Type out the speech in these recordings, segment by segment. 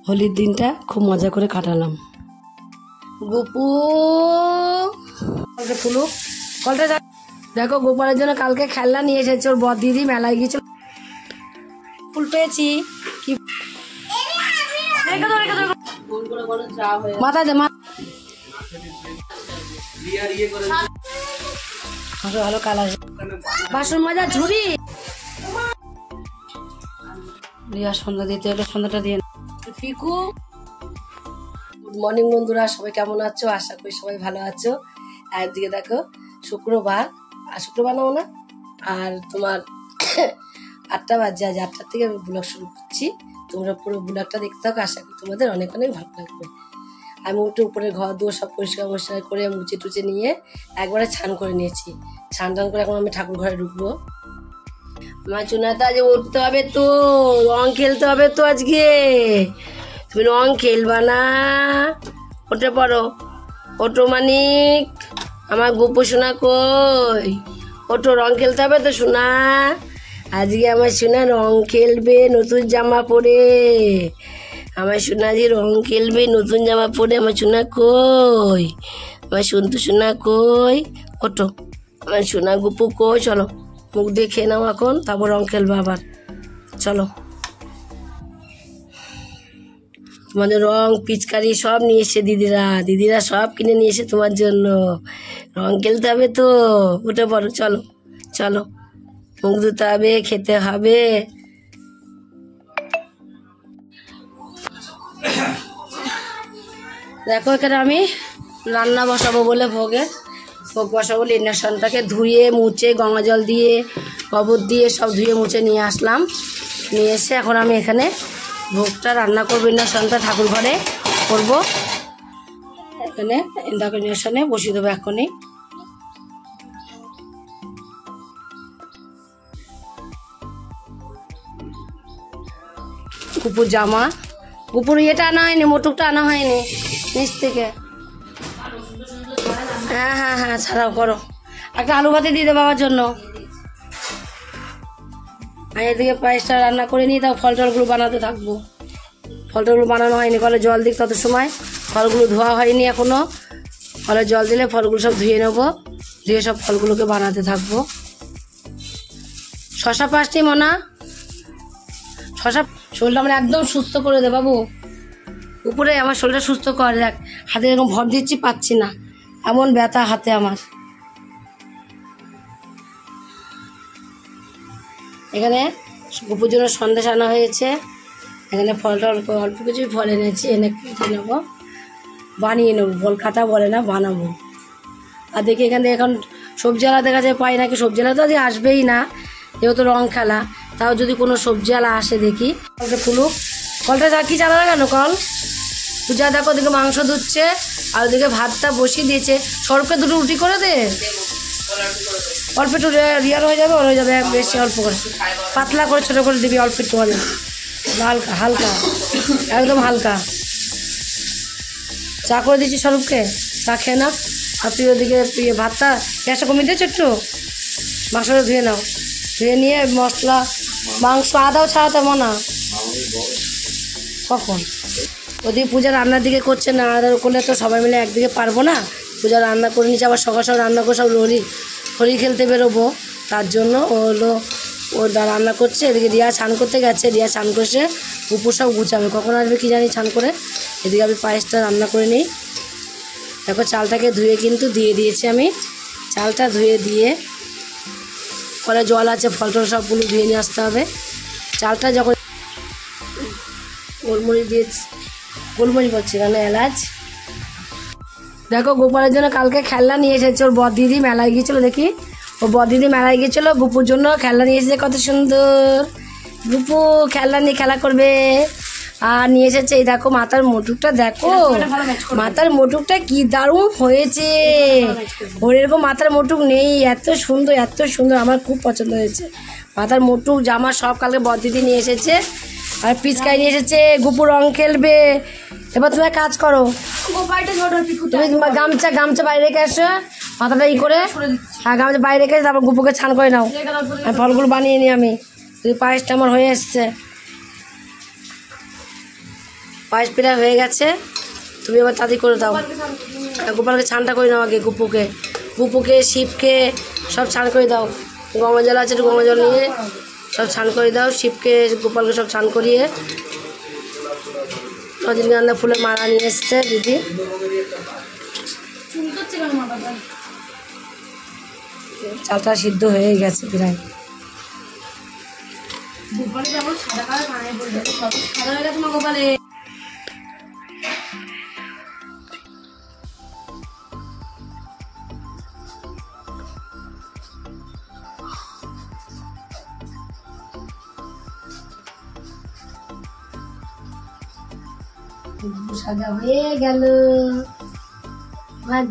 হোলির দিনটা খুব মজা করে কাটালাম। গোপু ফুলুক কলটা দেখো, গোপালের জন্য কালকে খেলনা নিয়ে এসেছে ওর বর দিদি, মেলায় গিয়েছিল, ফুল পেয়েছি। কি মাথা দে ভালো কালার বাসন মাজা ঝুড়ি রিয়া সন্ধ্যা দিতে হলে সন্ধ্যাটা দিয়ে ফিকু। গুড মর্নিং বন্ধুরা, সবাই কেমন আছো? আশা করি সবাই ভালো আছো। একদিকে দেখো শুক্রবার, আর শুক্রবার নাও না, আর তোমার 8টা বাজে, আজ 8টার থেকে আমি ব্লগ শুরু করছি। তোমরা পুরো ব্লগটা দেখতে থাকো, আশা করি তোমাদের অনেক অনেক ভালো লাগবে। আমি একটু উপরে ঘর দুয়ার সব পরিষ্কার করে মুছে টুচে নিয়ে একবারে ছান করে নিয়েছি। ছান টান করে এখন আমি ঠাকুর ঘরে ঢুকবো। আমার চুনাতে আজ উঠতে হবে তো, রং খেলতে হবে তো আজকে। তুমি রং খেলবা না? ওঠে পড়ো, ওটো মানিক, আমার গোপু সোনা কই? ওটো, রং খেলতে হবে তো সোনা। আজকে আমার সোনা রং খেলবে নতুন জামা পরে। আমার সোনা যে রং খেলবে নতুন জামা পরে। আমার সোনা কই? আমার সন্তু সোনা কই? ওটো, আমার সোনা গোপু কই? চলো মুখ দিয়ে খেয়ে নাও এখন, তারপর রং খেলবে আবার। চলো, তোমাদের রং পিচকারি সব নিয়ে এসে দিদিরা সব কিনে নিয়ে এসে তোমার জন্য। রং খেলতে হবে তো, উঠে পড়ো, চলো চলো, মুখ ধুতে হবে, খেতে হবে। দেখো এখানে আমি রান্না বসাবো বলে ভোগ বসাবো বলে ইন্ডাকশনটাকে ধুয়ে মুছে গঙ্গা জল দিয়ে গোবর দিয়ে সব ধুয়ে মুছে নিয়ে আসলাম। নিয়ে এসে এখন আমি এখানে ভোগটা রান্না করবো। ইন্ডাকশনটা ঠাকুর ঘরে করবো, এখানে ইন্ডাকশনে বসিয়ে দেবো এখনই। কুকুর জামা, কুকুর ইয়েটা আনা হয়নি, মোটুকটা আনা হয়নি নিচ থেকে। হ্যাঁ হ্যাঁ হ্যাঁ, ছাড়াও করো। একটা আলু ভাতে দিয়ে দেবো বাবার জন্য। আমি এদিকে পায়েসটা রান্না করে নিই, তাও ফল টলগুলো বানাতে থাকবো। ফল টলগুলো বানানো হয়নি, কলে জল দিক তত সময়। ফলগুলো ধোয়া হয়নি এখনো, কলে জল দিলে ফলগুলো সব ধুয়ে নেবো, ধুয়ে সব ফলগুলোকে বানাতে থাকবো। শশা পাঁচটি মোনা, শশা। শরীরটা আমার একদম সুস্থ করে দে বাবু, উপরে আমার শরীরটা সুস্থ করে। দেখ হাতে এরকম ভর দিচ্ছি, পাচ্ছি না, এমন ব্যথা হাতে আমার। এখানে গোপুর জন্য সন্দেশ আনা হয়েছে। এখানে ফল টল অল্প কিছুই ফল এনেছি, এনে কেটে নেবো, বানিয়ে নেবো। ফল কাটা বলে না, বানাবো। আর দেখি এখানে এখন সবজিওয়ালা দেখা যায় পাই নাকি। সবজিওয়ালা তো আজকে আসবেই না, যেহেতু রং খেলা। তাও যদি কোনো সবজিওয়ালা আসে দেখি। কলটা ফুলুক, কলটা কি চালা লাগানো কল? পূজা দেখো ওদিকে মাংস ধুচ্ছে, আর ওদিকে ভাতটা বসিয়ে দিয়েছে। সরকে দুটো রুটি করে দে, অল্প একটু রিয়ার হয়ে যাবে, ওর হয়ে যাবে বেশি অল্প করে, পাতলা করে ছোটো করে দিবি, অল্প একটু হবে, হালকা হালকা, একদম হালকা। চা করে দিচ্ছি স্বরূপকে, চা খেয়ে না। আর তুই ওদিকে ভাতটা গ্যাসটা কমিয়ে দিয়েছো একটু, মাংসটা ধুয়ে নাও, ধুয়ে নিয়ে মশলা মাংস আদাও ছাড়াতে মনা। কখন ওদিকে পূজা রান্নার দিকে করছে না, আর করলে তো সবাই মিলে একদিকে পারবো না। পূজা রান্না করে নিচ্ছে, আবার সকাল সকাল রান্না করে সব হোলি খেলতে বেরোবো। তার জন্য ও হলো ও রান্না করছে। এদিকে রিয়া স্নান করতে গেছে, রিয়া স্নান করছে, উপর সব গুছাবে, কখন আসবে কি জানি স্নান করে। এদিকে আমি পায়েসটা রান্না করে নিই। দেখো চালটাকে ধুয়ে কিন্তু দিয়ে দিয়েছি আমি। চালটা ধুয়ে দিয়ে কলে জল আছে, ফল টল সবগুলো ধুয়ে নিয়ে আসতে হবে। চালটা যখন গোলমরিচ দিয়েছি, গোলমরিচ করছি এখানে এলাচ। দেখো গোপালের জন্য কালকে খেলনা নিয়ে এসেছে ওর বর দিদি, মেলায় গিয়েছিলো। দেখি ও বর দিদি মেলায় গিয়েছিলো, গুপুর জন্য খেলনা নিয়ে এসেছে। কত সুন্দর গুপু খেলনা নিয়ে খেলা করবে। আর নিয়ে এসেছে এই দেখো মাথার মোটুকটা, দেখো মাথার মোটুকটা কি দারুণ হয়েছে। ওর এরকম মাথার মোটুক নেই, এত সুন্দর এত সুন্দর, আমার খুব পছন্দ হয়েছে। মাথার মোটুক জামা সব কালকে বর দিদি নিয়ে এসেছে। আর পিচকাই নিয়ে এসেছে, গুপু রং খেলবে। এবার তুমি কাজ করো, তুমি গামছা বাইরে রেখে আসো, মাথাটা ই করে। হ্যাঁ গামছা বাইরে রেখে তারপর গুপুকে ছান করে নাও। ফলগুলো বানিয়ে নিই আমি। পায়েসটা আমার হয়ে এসছে। পায়েস প্রায় হয়ে গেছে, তুমি এবার তাড়াতাড়ি করে দাও। গোপালকে ছানটা করে নাও আগে, গুপুকে শিবকে সব ছান করে দাও। গঙ্গা জল আছে, একটু গঙ্গা জল নিয়ে সব ছান করে দাও। শিবকে গোপালকে সব ছান করিয়ে রজনীগন্ধা ফুলের মালা নিয়ে এসছে দিদি। চালটা সিদ্ধ হয়ে গেছে প্রায়। গোপালে সাজা হয়ে গেল,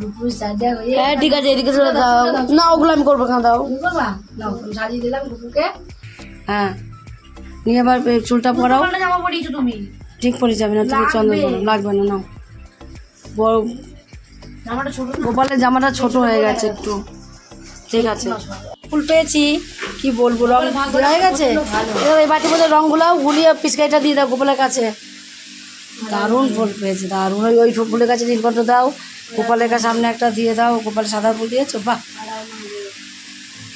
দুপুর সাজা হয়ে। হ্যাঁ ঠিক আছে, এদিকে দাও না, ওগুলো আমি করবো। দাও সাজিয়ে দিলাম দুপুরকে। হ্যাঁ নিয়ে এবার চুলটা পরাও। জামা পরিয়েছো তুমি? ঠিক পরে যাবে না, তুমি চন্দন লাগবে না। নাও বড় জামাটা ছোট, গোপালের জামাটা ছোট হয়ে গেছে একটু। ঠিক আছে, ফুল পেয়েছি, কি বলবো, রং হয়ে গেছে। এবার এই বাটির মধ্যে রঙগুলো গুলিয়ে পিচকারিটা দিয়ে দাও গোপালের কাছে। দারুণ ফুল পেয়েছে, দারুণ। ওই ফুলের কাছে নীলকণ্ঠ দাও, গোপালের কাছে সামনে একটা দিয়ে দাও। গোপালের সাদা ফুল দিয়েছো, বাহ।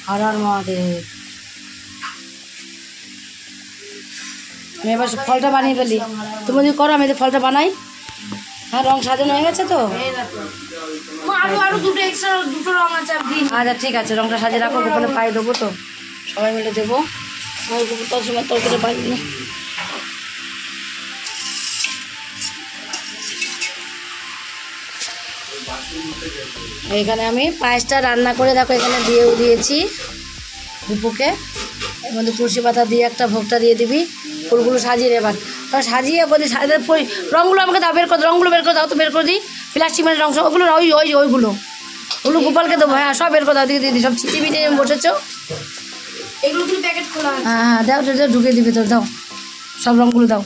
হর হর মহাদেব। আমি এবার ফলটা বানিয়ে ফেলি। তুমি যদি করো, আমি ফলটা বানাই। হ্যাঁ রং সাজানো হয়ে গেছে তো? আচ্ছা ঠিক আছে, রংটা সাজিয়ে রাখো। গোপালের পায়ে দেবো তো, সবাই মিলে দেবো। তোর সময় তোর করে পাই না। এখানে আমি পায়েসটা রান্না করে দেখো এখানে দিয়েও দিয়েছি দুপুকে। এর মধ্যে তুলসী পাতা দিয়ে একটা ভোগটা দিয়ে দিবি। ফুলগুলো সাজিয়ে এবার সাজিয়ে বলি রঙগুলো আমাকে দাও, বের করে রঙগুলো বের করে দাও তো, বের করে দিই। প্লাস্টিক মানে রং ওগুলো ওইগুলো গোপালকে দেবো। হ্যাঁ সব বের করে দাও, দিকে দিদি সব চিঠি বিটে বসেছো। এগুলো তুমি প্যাকেট খোলা? হ্যাঁ হ্যাঁ দাও, ঢুকিয়ে দিবি তোর, দাও সব রঙগুলো দাও।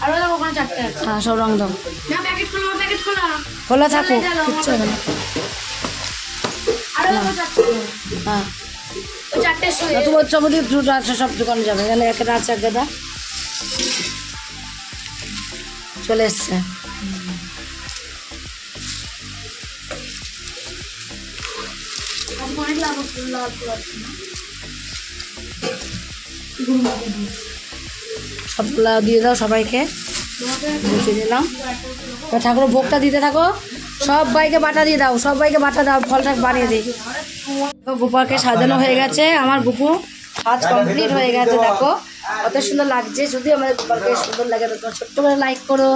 আরো দাও ওখানে 4টে আছে। হ্যাঁ সব রং দাও। না প্যাকেট খোলা খোলা থাকো, কিচ্ছু হবে না। হ্যাঁ 4টে তোমার চমদি দুটো আছে, সব দোকানে যাবে। এখানে একটা আছে, এক গাদা চলে এসছে। সবগুলা দিয়ে দাও সবাইকে, বুঝিয়ে দিলাম। ঠাকুর ভোগটা দিতে থাকো, সবাইকে বাটা দিয়ে দাও, সবাইকে বাটা দাও, ফলটা বানিয়ে দিই। গোপালকে সাজানো হয়ে গেছে, আমার গুপু কাজ কমপ্লিট হয়ে গেছে। দেখো কত সুন্দর লাগছে। যদি আমাদের গোপালকে সুন্দর লাগে তো ছোট্ট করে লাইক করো।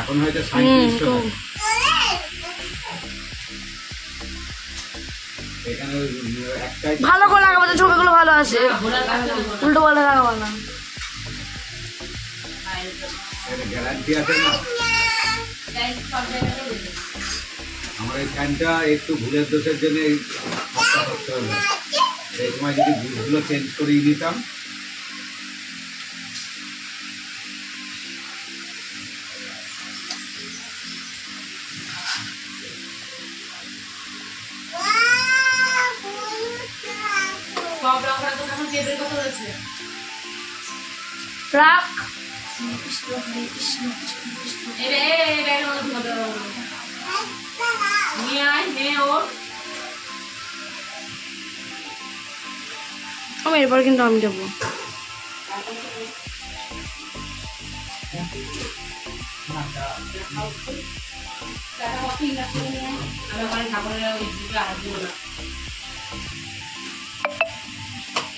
এখন হয়তো সাইন্টিস্ট এখানে একটাই ভালো করে লাগাবো, ছবিগুলো ভালো আছে, উল্টো পাল্টা লাগাবো না। গ্যারান্টি আছে না। আমার এই ফ্যানটা একটু ভুলের দোষের জন্য করতে হবে। এই সময় যদি ভুলগুলো চেঞ্জ করিয়ে নিতাম। রাখ আমি এরপর কিন্তু আমি দেবো।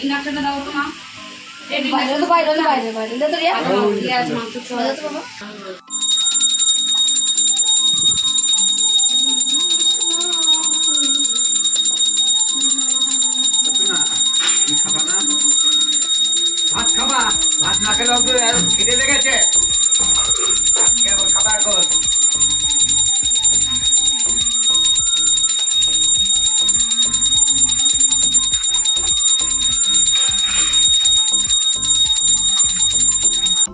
ইন্ডাকশনটা দাও তো মা। বাইরে তো বাইরে বাইরে বাইরে দে তো রিয়া দে তো বাবা ভাত খাবা, ভাত না খেলে খিদে লেগেছে, খাবার এখন।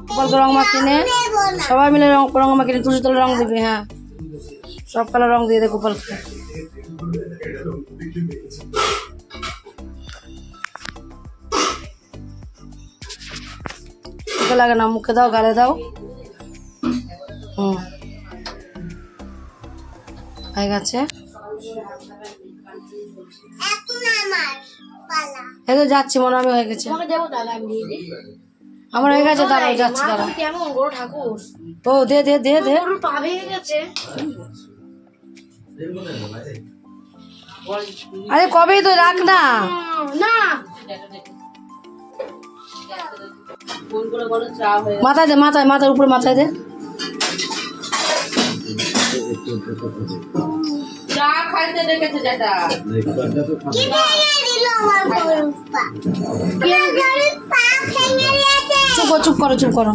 গোপালকে রং মাখিয়ে সবাই মিলে রং মাখিয়ে তুলসী তলে রং দিবি। হ্যাঁ সব কালার রং দিয়ে দে গোপালকে। মুখে লাগে না, মুখে দাও, গালে দাও। হয়ে গেছে, এই তো যাচ্ছি, মনে আমি হয়ে গেছে, আমার হয়ে গেছে। দাঁড়াও যাচ্ছি, দাঁড়াও। কেমন গরু ঠাকুর? ও দে দে দে দে, গরুর পা ভেঙে গেছে। আরে কবেই তো, রাখ না না মাথায় দে, মাথায়, মাথার উপরে মাথায় দে। চা খাইতে দেখেছে যেটা চুপ করো, চুপ করো, চুপ করো।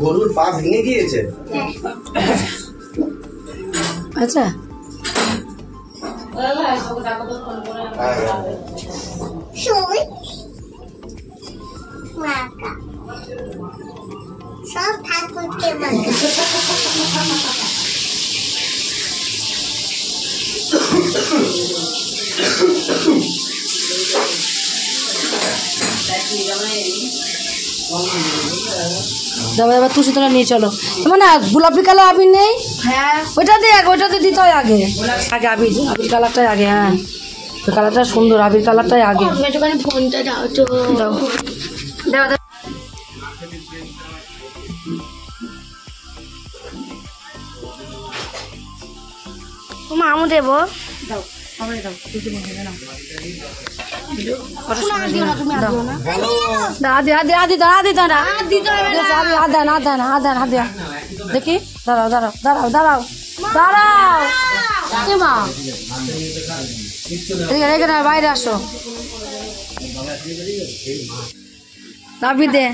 গরুর পা ভেঙে গিয়েছে। আচ্ছা সব ঠাকুরকে মাখা। এবার তুলসী তলা নিয়ে চলো। মানে গোলাপি কালার আবির নেই? হ্যাঁ ওইটা দিয়ে ওইটাতে দিতে হয় আগে, আগে আবির, আবির কালারটাই আগে। হ্যাঁ ওই কালারটা সুন্দর, আবির কালারটাই আগে। একটুখানি ফোনটা দাও তো। দাও দাও দাও। তোমার আমু দেবো। দাও আমারে দাও, তুলসী মধ্যে নাও। দেখি, দাঁড়াও দাঁড়াও দাঁড়াও দাঁড়াও দাঁড়াও, মা এখানে বাইরে আসো। দাবি দে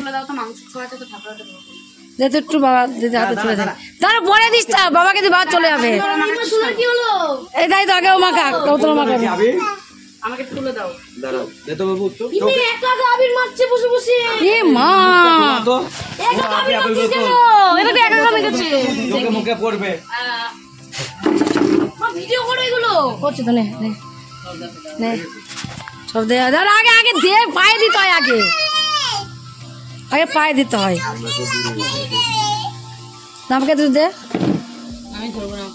দে তো একটু, বাবা দিদি হাতে তুলে দে। দাঁড়া বলে দিস না, বাবাকে দিয়ে বাদ চলে যাবে। কি হলো? এই তাই তো, আগে ও মাখা, কৌতল মাখা। আমাকে তুলে দাও। দাঁড়াও, দে তো বাবু, তো একটা আবির মারছে বসে বসে। এ মা, তো এটা আবির মারছে কেন? এটা তো একা একা মেখেছে। চোখে মুখে পড়বে। ভিডিও করো এগুলো। করছি তো, নে নে নে সব দে। দাঁড়া আগে আগে দে, পায়ে দিতে হয় আগে, আগে পায়ে দিতে হয়। আমাকে তুই দে, আমি ধরবো না।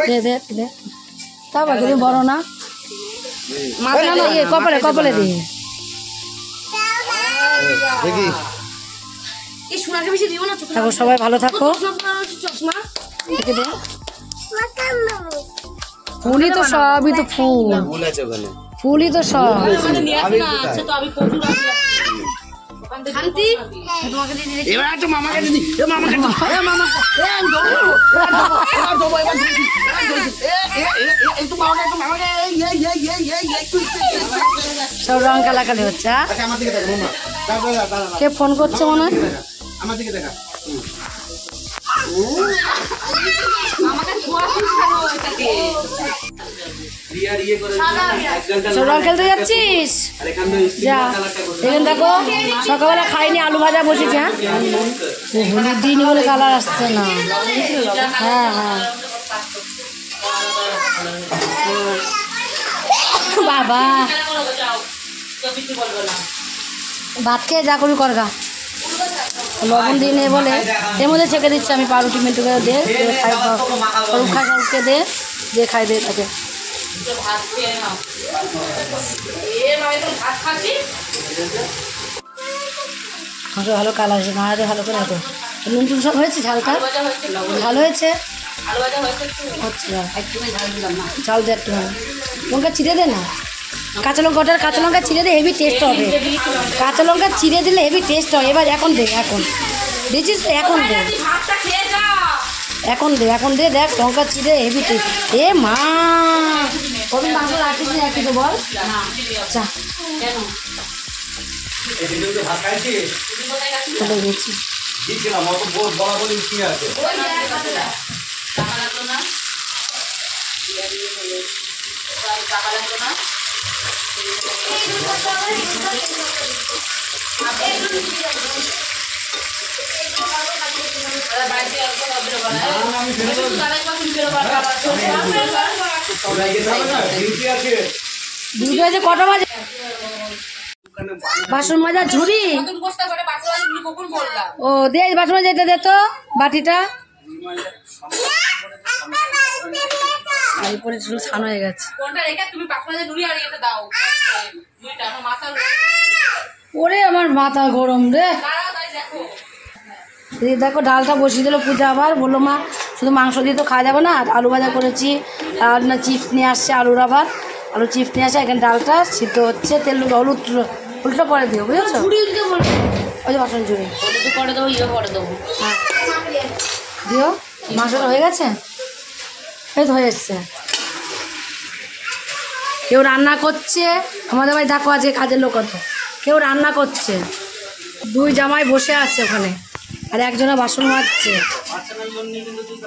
দে দে দে, তা বাকি তুমি বড় না, মাথা না, ইয়ে কপালে, কপালে দি। দেখি এই সোনাকে বেশি দিও না, চোখে থাকো, সবাই ভালো থাকো। চশমা দেখে দে, ফুলই তো সবই তো ফুল, ভুল আছে ওখানে। ফুলই তো সব। আমি কোথায়? তো আমি প্রচুর শান্তি তোমাকে দিয়ে দিলে এবার একটু মামাকে দিদি, এ মামাকে এ মামা, এ আমি দেবো, এবার দেবো, এবার দিদি, একটু মামাকে, একটু মামাকে, সব রং কালাকালি হচ্ছে। হ্যাঁ? আচ্ছা আমার দিকে দেখো মামা, দাঁড়া দাঁড়া দাঁড়া, কে ফোন করছে মনে হয়? আমার দিকে দেখা। আমাকে ধোয়াছিস কেন এটাকে? রিয়ার ইয়ে করে সব রং খেলতে যাচ্ছিস? আর এখানে যা, এখানে দেখো সকালবেলা খাইনি, আলু ভাজা বসেছে। হ্যাঁ হলুদ দিইনি বলে কালার আসছে না। হ্যাঁ হ্যাঁ বাবা, ভাত খেয়ে যা করবি কর গা, লবণ দিয়ে নে বলে এর মধ্যে ছেঁকে দিচ্ছি আমি। পাউরুটি মিন্টু করে দে, খাই, সরুক খাই, সরুককে দে, দিয়ে খাই দে তাকে। মাংস ভালো কালার হয়েছে, নাড়াতে ভালো করে হতো। নুন টুন সব হয়েছে, ঝালটা ভালো হয়েছে। আচ্ছা ঝাল দে একটু, লঙ্কা চিড়ে দে না, কাঁচা লঙ্কা চিড়ে দে, হেভি টেস্ট হবে। কাঁচা লঙ্কা চিড়ে দিলে হেভি টেস্ট হয়। এবার এখন দে, এখন দিয়েছিস তো, এখন দে, এখন দে, দেখ লঙ্কা চিড়ে হেভি টেস্ট। এ মা কবে মাংস রাখিস না একটু বল। আচ্ছা ভাত খাইছি চলে গেছি। দিয়েছিলাম অত বলা বলি কি আছে। দুটো আছে, কটা বাজে? বাসন মাজা ঝুড়ি, ও দে বাসন মাজা, এটা দে তো বাটিটা। আর এরপরে শুধু ছান হয়ে গেছে। ওরে আমার মাথা গরম রে। দেখো ডালটা বসিয়ে দিল পূজা, আবার বললো মা শুধু মাংস দিয়ে তো খাওয়া যাবে না, আলু ভাজা করেছি, আর না চিপস নিয়ে আসছে, আলুর আবার আলু চিপস নিয়ে আসে। এখানে ডালটা সিদ্ধ হচ্ছে, তেল হলুদ উল্টো করে দিও, বুঝেছো? ওই যে বাসন ঝুড়ি করে দেবো, ইয়ে করে দেবো। হ্যাঁ দিও। মাংসটা হয়ে গেছে, এই তো হয়ে এসছে। কেউ রান্না করছে, আমাদের বাড়ি দেখো আজকে কাজের লোক কত, কেউ রান্না করছে, দুই জামাই বসে আছে ওখানে, আর একজনে বাসন মাজছে,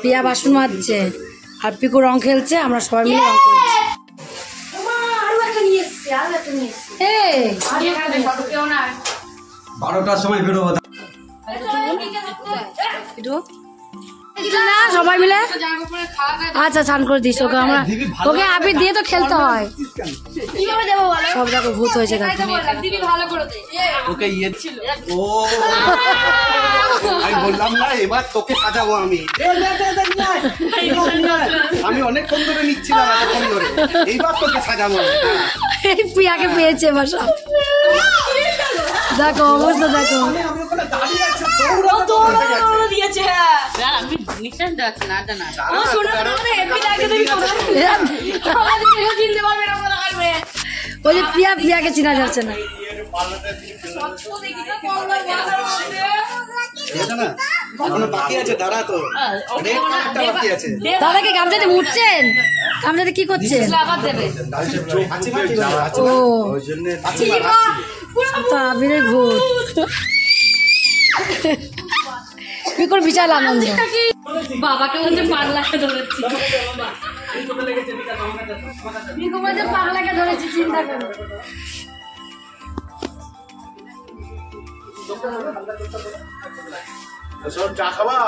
প্রিয়া বাসন মাজছে, আর পিকু রং খেলছে, আমরা সবাই মিলে রং খেলছি। 12টার সময় বেরোবো। না সবাই মিলে আচ্ছা স্নান করে দিস ওকে, আমরা ওকে আবির দিয়ে তো খেলতে হয়। সব দেখো ভূত হয়েছে, ওকে ইয়ে ও আমি বললাম না এবার তোকে সাজাবো আমি। আমি অনেকক্ষণ ধরে নিচ্ছিলাম, এতক্ষণ ধরে, এইবার তোকে সাজাবো। এই প্রিয়াকে পেয়েছে এবার সব, দেখো অবস্থা দেখো। ওই যে প্রিয়াকে চিনা যাচ্ছে না। দাদাকে গামছাতে মুড়ছেন, গামছাতে কি করছেন? ও আবিরের ভূত, কি করে বিশাল আনন্দ। বাবাকে বলছে পাগলাকে ধরেছি, পাগলাকে ধরেছি, চিন্তা করো। চা খাবা?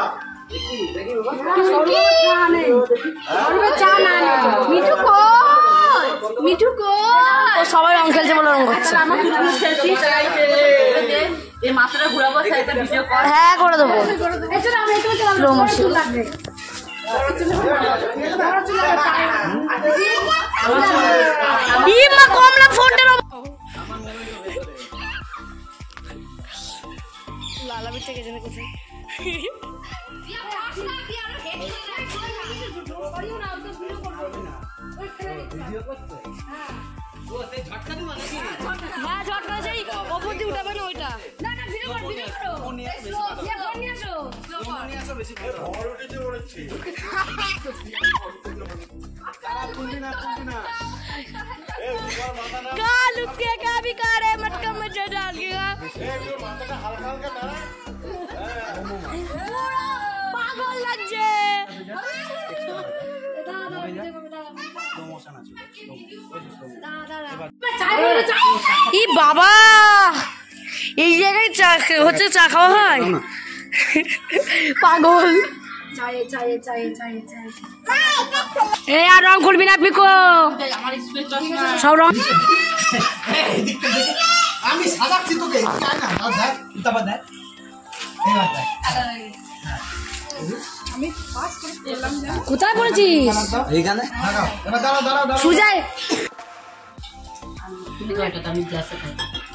মিঠু সবাই রং খেলছে বলে রং করছে। হ্যাঁ করে দেবো, কমলা ফোনটা লালাবি থেকে জেনে কোথায় ঝটকা সেই অপর দিয়ে উঠাবে না ওইটা। मटका में डाल दिया पागल লাগছে। ই বাবা এই জায়গায় চা হচ্ছে, চা খাওয়া হয় পাগল। এই আর রং করবি না পিকো, সব রং আমি সাজাচ্ছি তোকে। কোথায় পড়েছিস? এইখানে সুজাই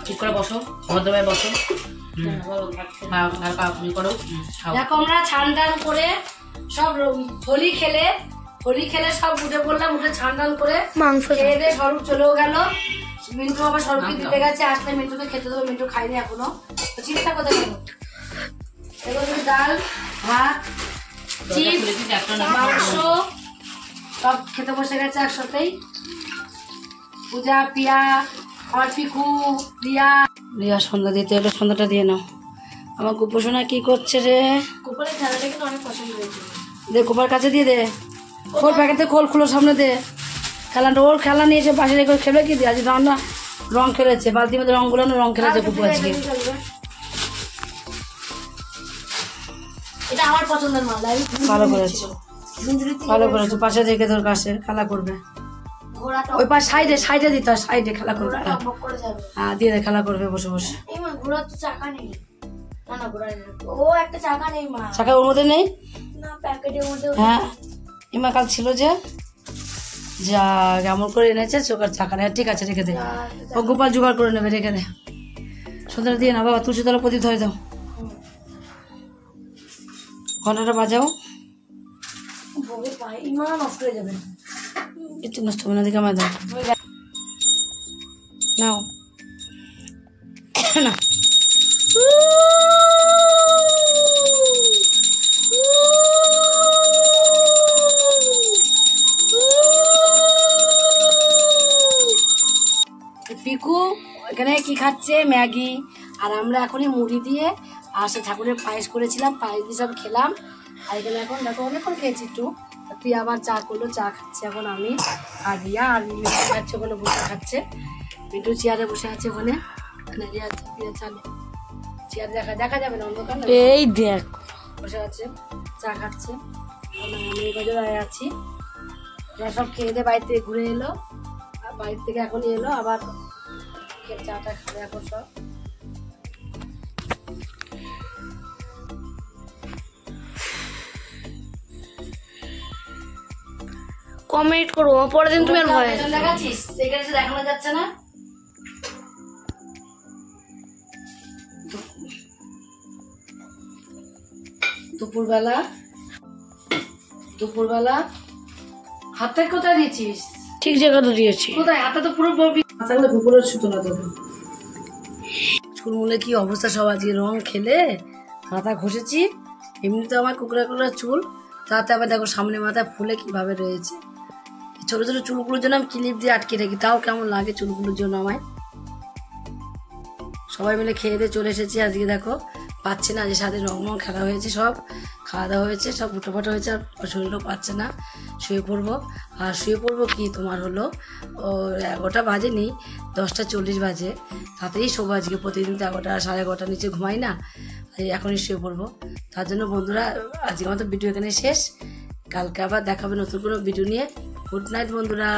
ঠিক করে বসো, ভদ্রভাবে বসো। করো খাও। দেখো আমরা ছান টান করে সব হোলি খেলে সব উঠে পড়লাম, উঠে ছান টান করে মাংস খেয়ে দিয়ে স্বরূপ চলেও গেল। মিন্টু আবার স্বরূপকে দিতে গেছে, আসলে মিন্টুকে খেতে দেবো, মিন্টু খাইনি এখনো। তো চিন্তা কোথায় গেল? এগুলো ডাল ভাত চিপস মাংস সব খেতে বসে গেছে একসাথেই। পূজা পিয়া আমার পিকু রিয়া সন্ধ্যা দিতে হলো, সন্ধ্যাটা দিয়ে নাও। আমার গোপোষণা কি করছে রে? কুকুরের খেলাটা কিন্তু অনেক পছন্দ হয়েছে। দে গোপার কাছে দিয়ে দে, খোল প্যাকেটে খোল খুলো সামনে দে। খেলাটা ওর খেলা নিয়ে এসে পাশে রেখে খেলে কি দিয়ে? আজ রান্না রং খেলেছে, বালতির মধ্যে রং গুলানো রং খেলেছে কুকু আজকে। এটা আমার পছন্দের মাল। ভালো করেছে, ভালো করেছে। পাশে রেখে তোর কাছে খেলা করবে। ঘোড়াটা ওই পাশ সাইডে দিতে হয়, সাইডে খেলা করবে। বক করে যাবে। হ্যাঁ দিয়ে দে, খেলা করবে বসে বসে। এই মা ঘোড়ার তো চাকা নেই। না না ঘোড়ার নেই। ও একটা চাকা নেই মা। চাকা ওর মধ্যে নেই? না প্যাকেটের মধ্যে। হ্যাঁ ইমা কাল ছিল যে যা কেমন করে এনেছে চোখের চাকা নেই। ঠিক আছে রেখে দে, ও গোপাল জোগাড় করে নেবে, রেখে দে। সন্ধ্যাটা দিয়ে না বাবা, তুলসী তলা প্রদীপ ধরে দাও, ঘন্টাটা বাজাও। ভোগে পাই ইমান নষ্ট হয়ে যাবে। একটু নষ্ট হবে না, দেখে আমার দাও নাও না। পিকু এখানে কি খাচ্ছে? ম্যাগি। আর আমরা এখনই মুড়ি দিয়ে আর সে ঠাকুরের পায়েস করেছিলাম, পায়েস দিয়ে সব খেলাম। আর এখানে এখন দেখো অনেকক্ষণ খেয়েছি একটু। তুই আবার চা করলো, চা খাচ্ছে এখন আমি আর রিয়া। আর মিন্টু খাচ্ছে ওখানে বসে খাচ্ছে, মিন্টু চেয়ারে বসে আছে ওখানে। রিয়া চালে চেয়ার দেখা যাবে না, অন্ধকার না। এই দেখ বসে আছে চা খাচ্ছে, আমি গজরায় আছি। এরা সব খেয়ে দিয়ে বাড়ি থেকে ঘুরে এলো, আর বাড়ি থেকে এখনই এলো আবার চাটা খাবে এখন সব। কমেন্ট করবো, পরের দিন তুমি আর ভয় পেছন দেখাচ্ছিস, এখানে এসে দেখানো যাচ্ছে না। দুপুরবেলা হাতটা কোথায় দিয়েছিস? ঠিক জায়গাটা দিয়েছি। কোথায়? হাতটা তো পুরো বলবি তাহলে কুকুরের ছুতো না তোকে। চুলগুলো কি অবস্থা সব, আজকে রং খেলে মাথা ঘষেছি। এমনিতে আমার কুকুরা চুল, তাতে আবার দেখো সামনে মাথায় ফুলে কিভাবে রয়েছে। ছোট ছোট চুলগুলোর জন্য আমি ক্লিপ দিয়ে আটকে রাখি, তাও কেমন লাগে চুলগুলোর জন্য আমায়। সবাই মিলে খেয়ে দিয়ে চলে এসেছি। আজকে দেখো পাচ্ছে না, যে সাথে রং খেলা হয়েছে, সব খাওয়া দাওয়া হয়েছে, সব ফুটোফাটো হয়েছে, আর শরীরও পাচ্ছে না। শুয়ে পড়বো। আর শুয়ে পড়বো কি তোমার হলো 11টা বাজেনি, 10টা 40 বাজে। তাতেই শোবো আজকে, প্রতিদিন তো 11টা 11:30 নিচে ঘুমাই না, এখনই শুয়ে পড়বো। তার জন্য বন্ধুরা আজকে আমাদের ভিডিও এখানে শেষ। কালকে আবার দেখাবে নতুন কোনো ভিডিও নিয়ে। গুড নাইট বন্ধুরা।